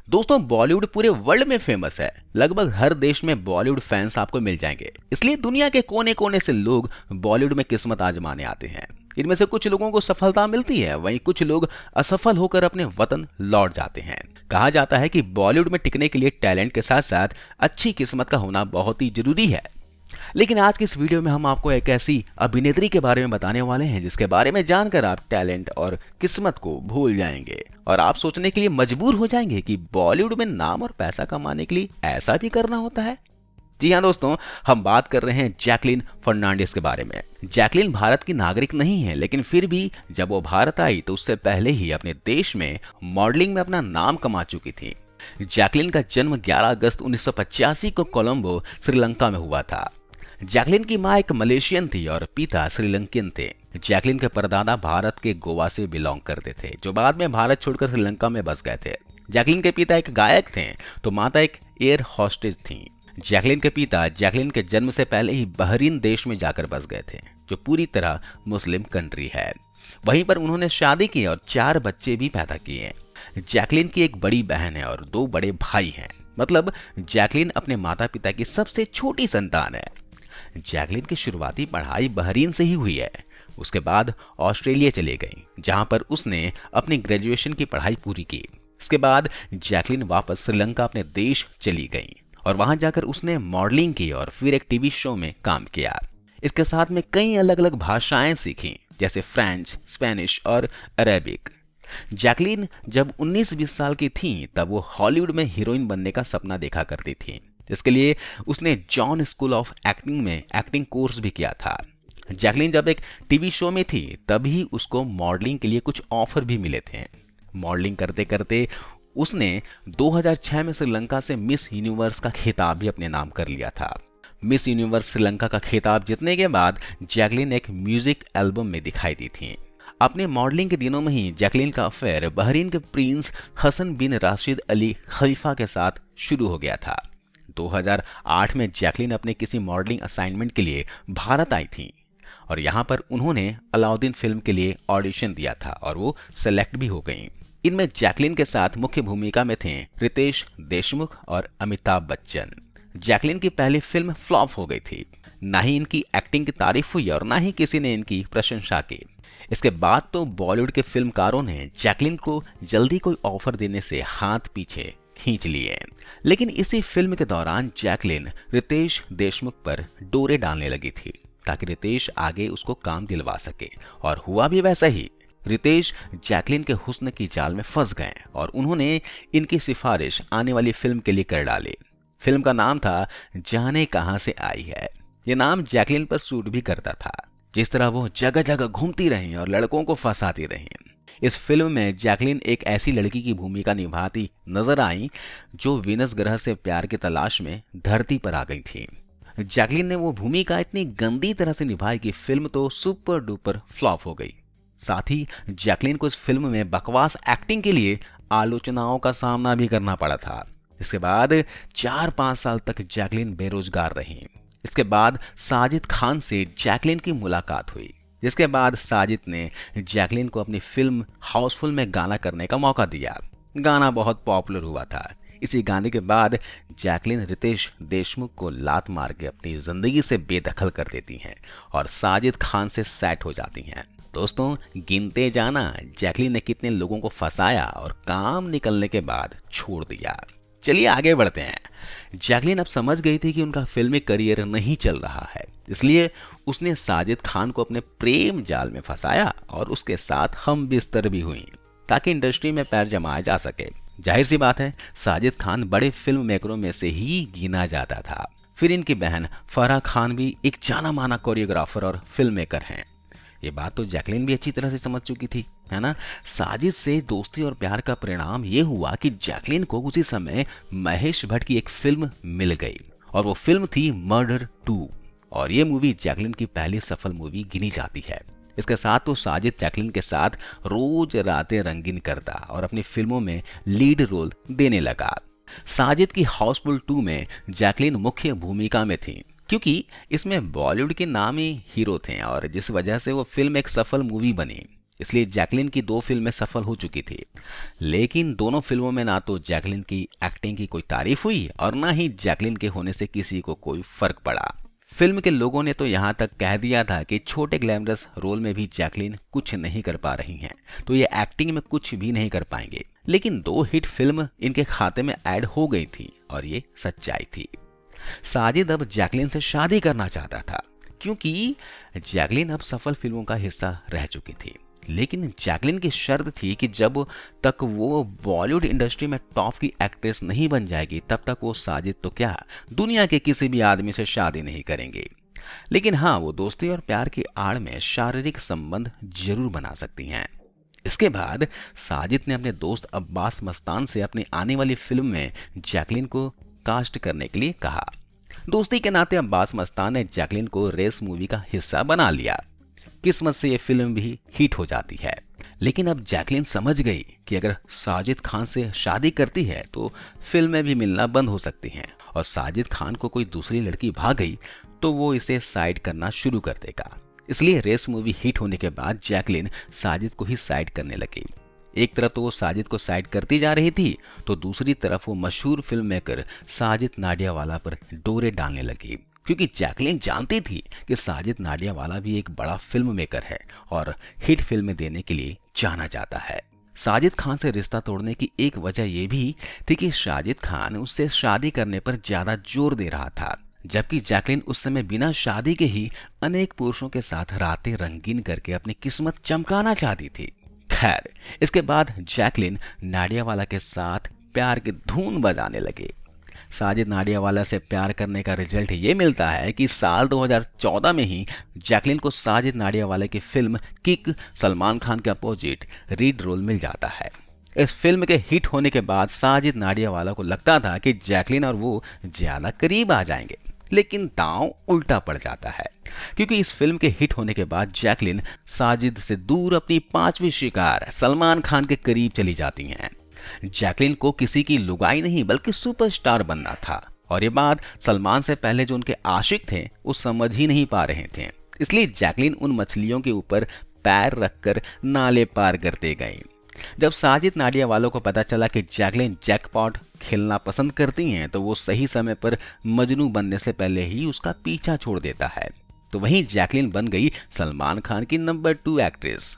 दोस्तों बॉलीवुड पूरे वर्ल्ड में फेमस है। लगभग हर देश में बॉलीवुड फैंस आपको मिल जाएंगे। इसलिए दुनिया के कोने कोने से लोग बॉलीवुड में किस्मत आजमाने आते हैं। इनमें से कुछ लोगों को सफलता मिलती है, वहीं कुछ लोग असफल होकर अपने वतन लौट जाते हैं। कहा जाता है कि बॉलीवुड में टिकने के लिए टैलेंट के साथ साथ अच्छी किस्मत का होना बहुत ही जरूरी है। लेकिन आज की इस वीडियो में हम आपको एक ऐसी अभिनेत्री के बारे में बताने वाले हैं जिसके बारे में जानकर आप टैलेंट और किस्मत को भूल जाएंगे और आप सोचने के लिए मजबूर हो जाएंगे कि बॉलीवुड में नाम और पैसा कमाने के लिए ऐसा भी करना होता है। जी हाँ दोस्तों, हम बात कर रहे हैं जैकलीन फर्नांडिस के बारे में। जैकलीन भारत की नागरिक नहीं है, लेकिन फिर भी जब वो भारत आई तो उससे पहले ही अपने देश में मॉडलिंग में अपना नाम कमा चुकी थी। जैकलीन का जन्म 11 अगस्त 1985 को कोलंबो, श्रीलंका में हुआ था। जैकलीन की मां एक मलेशियन थी और पिता श्रीलंकन थे। जैकलीन के परदादा भारत के गोवा से बिलोंग करते थे, जो बाद में भारत छोड़कर श्रीलंका में बस गए थे। जैकलीन के पिता एक गायक थे तो माता एक एयर होस्टेज थी। जैकलीन के पिता जैकलीन के जन्म से पहले ही बहरीन देश में जाकर बस गए थे, जो पूरी तरह मुस्लिम कंट्री है। वहीं पर उन्होंने शादी की और 4 बच्चे भी पैदा किए। जैकलीन की एक बड़ी बहन है और 2 बड़े भाई हैं। मतलब जैकलीन अपने माता पिता की सबसे छोटी संतान है। जैकलीन की शुरुआती पढ़ाई बहरीन से ही हुई है। उसके बाद ऑस्ट्रेलिया चले गई, जहां पर उसने अपनी ग्रेजुएशन की पढ़ाई पूरी की। इसके बाद जैकलीन वापस श्रीलंका अपने देश चली गई और वहां जाकर उसने मॉडलिंग की और फिर एक टीवी शो में काम किया। इसके साथ में कई अलग अलग भाषाएं सीखी, जैसे फ्रेंच, स्पेनिश और अरेबिक। जैकलीन जब 19-20 साल की थी तब वो हॉलीवुड में हीरोइन बनने का सपना देखा करती थी, जिसके लिए उसने जॉन स्कूल ऑफ एक्टिंग में एक्टिंग कोर्स भी किया था। जैकलीन जब एक टीवी शो में थी तभी उसको मॉडलिंग के लिए कुछ ऑफर भी मिले थे। मॉडलिंग करते करते उसने 2006 में श्रीलंका से मिस यूनिवर्स का खिताब भी अपने नाम कर लिया था। मिस यूनिवर्स श्रीलंका का खिताब जीतने के बाद जैकलीन एक म्यूजिक एल्बम में दिखाई दी थी। अपने मॉडलिंग के दिनों में ही जैकलीन का अफेयर बहरीन के प्रिंस हसन बिन राशिद अली खलीफा के साथ शुरू हो गया था। 2008 में जैकलीन अपने किसी मॉडलिंग असाइनमेंट के लिए भारत आई थी और यहाँ पर उन्होंने अलाउद्दीन फिल्म के लिए ऑडिशन दिया था और वो सेलेक्ट भी हो गई। इनमें जैकलीन के साथ मुख्य भूमिका में थे रितेश देशमुख और अमिताभ बच्चन। जैकलीन की पहली फिल्म फ्लॉप हो गई थी। ना ही इनकी एक्टिंग की तारीफ हुई और ना ही किसी ने इनकी प्रशंसा की। इसके बाद तो बॉलीवुड के फिल्मकारों ने जैकलीन को जल्दी कोई ऑफर देने से हाथ पीछे खींच लिए। लेकिन इसी फिल्म के दौरान जैकलीन रितेश देशमुख पर डोरे डालने लगी थी ताकि रितेश आगे उसको काम दिलवा सके, और हुआ भी वैसा ही। रितेश जैकलीन के हुस्न की जाल में फंस गए और उन्होंने इनकी सिफारिश आने वाली फिल्म के लिए कर डाली। फिल्म का नाम था जाने कहां से आई है। ये नाम जैकलीन पर सूट भी करता था। जिस तरह वो जगह जगह घूमती रही और लड़कों को फंसाती रही। इस फिल्म में जैकलीन एक ऐसी लड़की की भूमिका निभाती नजर आई जो वीनस ग्रह से प्यार की तलाश में धरती पर आ गई थी। जैकलीन ने वो भूमिका इतनी गंदी तरह से निभाई कि फिल्म तो सुपर डुपर फ्लॉप हो गई। साथ ही जैकलीन को इस फिल्म में बकवास एक्टिंग के लिए आलोचनाओं का सामना भी करना पड़ा था। इसके बाद 4-5 साल तक जैकलीन बेरोजगार रही। इसके बाद साजिद खान से जैकलीन की मुलाकात हुई, जिसके बाद साजिद ने जैकलीन को अपनी फिल्म हाउसफुल में गाना करने का मौका दिया। गाना बहुत पॉपुलर हुआ था। इसी गाने के बाद जैकलीन रितेश देशमुख को लात मार के अपनी जिंदगी से बेदखल कर देती हैं और साजिद खान से सेट हो जाती हैं। दोस्तों गिनते जाना जैकलीन ने कितने लोगों को फंसाया और काम निकलने के बाद छोड़ दिया। चलिए आगे बढ़ते हैं। जैकलीन अब समझ गई थी कि उनका फिल्मी करियर नहीं चल रहा है, इसलिए उसने साजिद खान को अपने प्रेम जाल में फंसाया और उसके साथ हम बिस्तर भी हुई ताकि इंडस्ट्री में पैर जमाया जा सके। जाहिर सी बात है, साजिद खान बड़े फिल्म मेकरों में से ही गिना जाता था। फिर इनकी बहन फराह खान भी एक जाना माना कोरियोग्राफर और फिल्म मेकर हैं। ये बात तो जैकलीन भी अच्छी तरह से समझ चुकी थी, है ना। साजिद से दोस्ती और प्यार का परिणाम ये हुआ कि जैकलीन को उसी समय महेश भट्ट की एक फिल्म मिल गई और वो फिल्म थी मर्डर 2, और ये मूवी जैकलीन की पहली सफल मूवी गिनी जाती है। इसके साथ तो साजिद जैकलीन के साथ रोज रातें रंगीन करता और अपनी फिल्मों में लीड रोल देने लगा। साजिद की हाउसफुल 2 में जैकलीन मुख्य भूमिका में थी, क्योंकि इसमें बॉलीवुड के नामी हीरो थे और जिस वजह से वो फिल्म एक सफल मूवी बनी। इसलिए जैकलिन की 2 फिल्में सफल हो चुकी थी। लेकिन दोनों फिल्मों में ना तो जैकलिन की एक्टिंग की कोई तारीफ हुई और ना ही जैकलिन के होने से किसी को कोई फर्क पड़ा। फिल्म के लोगों ने तो यहाँ तक कह दिया था कि छोटे ग्लैमरस रोल में भी जैकलिन कुछ नहीं कर पा रही हैं, तो ये एक्टिंग में कुछ भी नहीं कर पाएंगे। लेकिन 2 हिट फिल्म इनके खाते में ऐड हो गई थी और ये सच्चाई थी। साजिद अब जैकलिन से शादी करना चाहता था, क्योंकि जैकलिन अब सफल फिल्मों का हिस्सा रह चुकी थी। लेकिन जैकलिन की शर्त थी कि जब तक वो बॉलीवुड इंडस्ट्री में टॉप की एक्ट्रेस नहीं बन जाएगी, तब तक वो साजिद तो क्या, दुनिया के किसी भी आदमी से शादी नहीं करेंगे। लेकिन हाँ, वो दोस्ती और प्यार की आड़ में शारीरिक संबंध जरूर बना सकती हैं। इसके बाद साजिद ने अपने दोस्त अब्बास मस्तान से अपनी आने वाली फिल्म में जैकलिन को कास्ट करने के लिए कहा। दोस्ती के नाते अब्बास मस्तान ने जैकलिन को रेस मूवी का हिस्सा बना लिया। किस्मत से ये फिल्म भी हिट हो जाती है। लेकिन अब जैकलिन समझ गई कि अगर साजिद खान से शादी करती है तो फिल्में भी मिलना बंद हो सकती हैं, और साजिद खान को कोई दूसरी लड़की भाग गई तो वो इसे साइड करना शुरू कर देगा। इसलिए रेस मूवी हिट होने के बाद जैकलिन साजिद को ही साइड करने लगी। एक तरफ तो वो साजिद को साइड करती जा रही थी, तो दूसरी तरफ वो मशहूर फिल्म मेकर साजिद नाडियावाला पर डोरे डालने लगी, क्योंकि जैकलिन जानती थी कि साजिद नाडियावाला भी एक बड़ा फिल्म मेकर है और हिट फिल्में देने के लिए जाना जाता है। साजिद खान से रिश्ता तोड़ने की एक वजह यह भी थी कि साजिद खान उससे शादी करने पर ज्यादा जोर दे रहा था, जबकि जैकलिन उस समय बिना शादी के ही अनेक पुरुषों के साथ रातें रंगीन करके अपनी किस्मत चमकाना चाहती थी। खैर, इसके बाद जैकलिन नाडियावाला के साथ प्यार की धून बजाने लगे। साजिद नाडियावाला से प्यार करने का रिजल्ट ये मिलता है कि साल 2014 में ही जैकलिन को साजिद नाडियावाला की फिल्म किक सलमान खान के अपोजिट रीड रोल मिल जाता है। इस फिल्म के हिट होने के बाद साजिद नाडियावाला को लगता था कि जैकलिन और वो ज्यादा करीब आ जाएंगे, लेकिन दांव उल्टा पड़ जाता है, क्योंकि इस फिल्म के हिट होने के बाद जैकलिन साजिद से दूर अपनी 5वीं शिकार सलमान खान के करीब चली जाती हैं। जैकलिन को किसी की लुगाई नहीं बल्कि सुपरस्टार बनना था, और ये बात सलमान से पहले जो उनके आशिक थे वो समझ ही नहीं पा रहे थे। इसलिए जैकलिन उन मछलियों के ऊपर पैर रखकर नाले पार करते गए। जब साजिद नाडियावाला को पता चला कि जैकलिन जैकपॉट खेलना पसंद करती हैं, तो वो सही समय पर मजनू बनने से पहले ही उसका पीछा छोड़ देता है। तो वहीं जैकलिन बन गई सलमान खान की नंबर 2 एक्ट्रेस,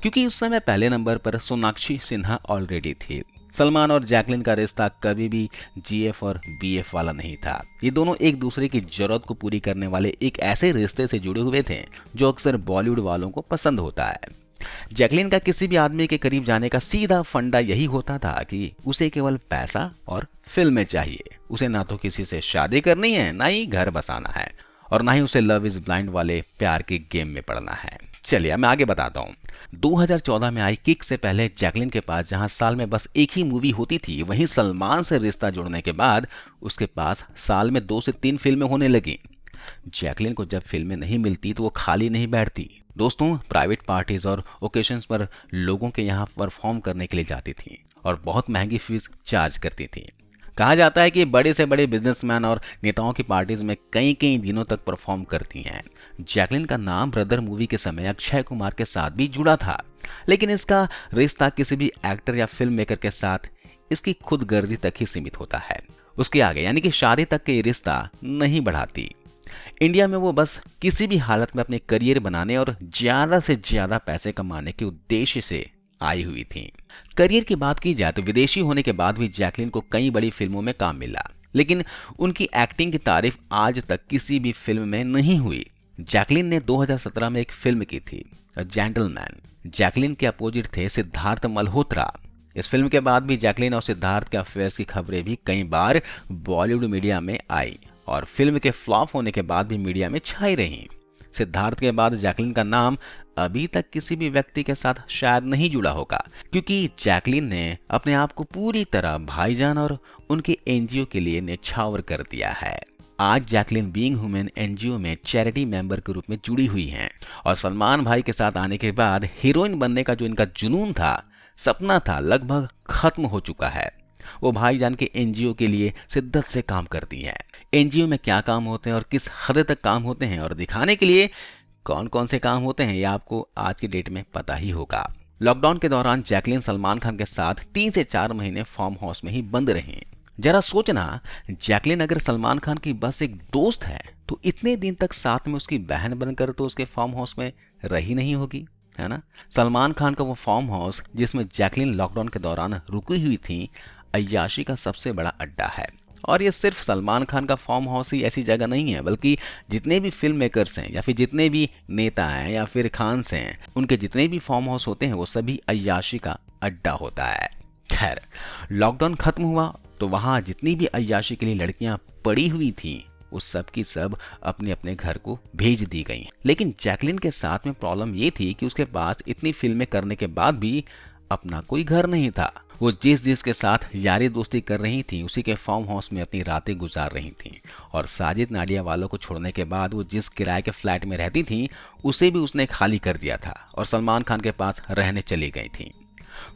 क्योंकि उस समय पहले नंबर पर सोनाक्षी सिन्हा ऑलरेडी थी। सलमान और जैकलिन का रिश्ता कभी भी जीएफ और बीएफ वाला नहीं था। ये दोनों एक दूसरे की जरूरत को पूरी करने वाले एक ऐसे रिश्ते से जुड़े हुए थे जो अक्सर बॉलीवुड वालों को पसंद होता है। जैकलिन का किसी भी आदमी के करीब जाने का सीधा फंडा यही होता था कि उसे केवल पैसा और फिल्में चाहिए। उसे ना तो किसी से शादी करनी है, ना ही घर बसाना है, और ना ही उसे लव इज ब्लाइंड वाले प्यार के गेम में पड़ना है। चलिए मैं आगे बताता हूँ। 2014 में आई किक से पहले जैकलिन के पास जहां साल में बस एक ही मूवी होती थी, वहीं सलमान से रिश्ता जोड़ने के बाद उसके पास साल में 2 से 3 फिल्में होने लगी। जैकलिन को जब फिल्में नहीं मिलती तो वो खाली नहीं बैठती। दोस्तों, प्राइवेट पार्टीज और ओकेशंस पर लोगों के यहाँ परफॉर्म करने के लिए जाती थी और बहुत महंगी फीस चार्ज करती थी। कहा जाता है कि बड़े से बड़े बिजनेसमैन और नेताओं की पार्टीज में कई कई दिनों तक परफॉर्म करती हैं। जैकलिन का नाम ब्रदर मूवी के समय अक्षय कुमार के साथ भी जुड़ा था, लेकिन इसका रिश्ता किसी भी एक्टर या फिल्म मेकर के साथ इसकी खुदगर्जी तक ही सीमित होता है। उसके आगे यानी कि शादी तक के रिश्ता नहीं बढ़ाती। इंडिया में वो बस किसी भी हालत में अपने करियर बनाने और ज्यादा से ज्यादा पैसे कमाने के उद्देश्य से आई हुई थी। करियर की बात की जाए तो विदेशी होने के बाद भी जैकलिन को कई बड़ी फिल्मों में काम मिला, लेकिन उनकी एक्टिंग की तारीफ आज तक किसी भी फिल्म में नहीं हुई। जैकलिन ने 2017 में एक फिल्म की थी, अ जेंटलमैन। जैकलिन के अपोजिट थे सिद्धार्थ मल्होत्रा। इस फिल्म के बाद भी जैकलिन और सिद्धार्थ के अफेयर्स की खबरें भी कई बार बॉलीवुड मीडिया में आई और फिल्म के फ्लॉप होने के बाद भी मीडिया में छाई रही। सिद्धार्थ के बाद जैकलिन का नाम अभी तक किसी भी व्यक्ति के साथ शायद नहीं जुड़ा होगा, क्योंकि जैकलिन ने अपने आप को पूरी तरह भाईजान और उनके एनजीओ के लिए न्यौछावर कर दिया है। आज जैकलिन बीइंग ह्यूमन एनजीओ में चैरिटी मेंबर के रूप में जुड़ी हुई हैं और सलमान भाई के साथ आने के बाद हीरोइन बनने का जो इनका जुनून था, सपना था, लगभग खत्म हो चुका है। वो भाईजान के एनजीओ के लिए शिद्दत से काम करती हैं। एनजीओ में क्या काम होते हैं और किस हद तक काम होते हैं और दिखाने के लिए कौन कौन से काम होते हैं ये आपको आज की डेट में पता ही होगा। लॉकडाउन के दौरान जैकलीन सलमान खान के साथ 3 से 4 महीने फार्म हाउस में ही बंद रही। जरा सोचना, जैकलीन अगर सलमान खान की बस एक दोस्त है तो इतने दिन तक साथ में उसकी बहन बनकर तो उसके फार्म हाउस में रही नहीं होगी, है ना। सलमान खान का वो फार्म हाउस जिसमें जैकलीन लॉकडाउन के दौरान रुकी हुई थी, अय्याशी का सबसे बड़ा अड्डा है। और ये सिर्फ सलमान खान का फार्म हाउस ही ऐसी जगह नहीं है, बल्कि जितने भी फिल्म मेकर्स हैं या फिर जितने भी नेता हैं या फिर खान्स हैं, उनके जितने भी फार्म हाउस होते हैं वो सभी अय्याशी का अड्डा होता है। खैर, लॉकडाउन खत्म हुआ तो वहां जितनी भी अय्याशी के लिए लड़कियां पड़ी हुई थी वो सब की सब अपने अपने घर को भेज दी गई। लेकिन जैकलीन के साथ में प्रॉब्लम ये थी कि उसके पास इतनी फिल्में करने के बाद भी अपना कोई घर नहीं था। वो जिस के साथ यारी दोस्ती कर रही थी उसी के फार्म हाउस में अपनी रातें गुजार रही थी। और साजिद नाडिया वालों को छोड़ने के बाद वो जिस किराए के फ्लैट में रहती थी उसे भी उसने खाली कर दिया था और सलमान खान के पास रहने चली गई थी।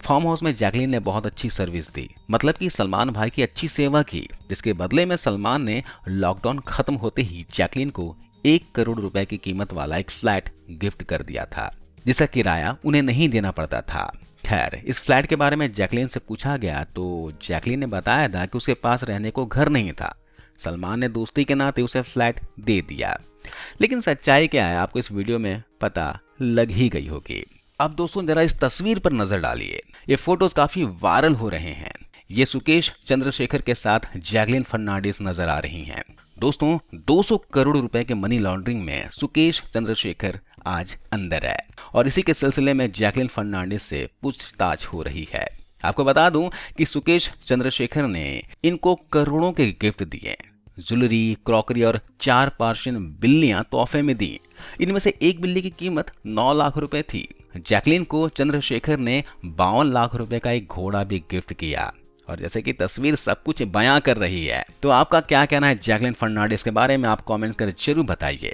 फार्म हाउस में जैकलीन ने बहुत अच्छी सर्विस दी, मतलब कि सलमान भाई की अच्छी सेवा की, जिसके बदले में सलमान ने लॉकडाउन खत्म होते ही जैकलीन को 1 करोड़ रुपए की कीमत वाला एक फ्लैट गिफ्ट कर दिया था, जिसका किराया उन्हें नहीं देना पड़ता था। खैर, इस फ्लैट के बारे में जैकलीन से पूछा गया तो जैकलीन ने बताया था कि उसके पास रहने को घर नहीं था। सलमान ने दोस्ती के नाते उसे फ्लैट दे दिया। लेकिन सच्चाई क्या है आपको इस वीडियो में पता लग ही गई होगी। अब दोस्तों जरा इस तस्वीर पर नजर डालिए, ये फोटोज काफी वायरल हो रहे हैं। ये सुकेश चंद्रशेखर के साथ जैकलीन फर्नांडिस नजर आ रही हैं। दोस्तों 200 करोड़ रुपए के मनी लॉन्ड्रिंग में सुकेश चंद्रशेखर आज अंदर है और इसी के सिलसिले में जैकलीन फर्नांडिस से पूछताछ हो रही है। आपको बता दूं कि सुकेश चंद्रशेखर ने इनको करोड़ों के गिफ्ट दिए, ज्वेलरी, क्रॉकरी और 4 पर्शियन बिल्लियां तोहफे में दी। इनमें से एक बिल्ली की कीमत 9 लाख रुपए थी। जैकलीन को चंद्रशेखर ने 52 लाख रुपए का एक घोड़ा भी गिफ्ट किया। और जैसे कि तस्वीर सब कुछ बयां कर रही है, तो आपका क्या कहना है जैकलीन फर्नांडिस के बारे में, आप कमेंट्स कर जरूर बताइए।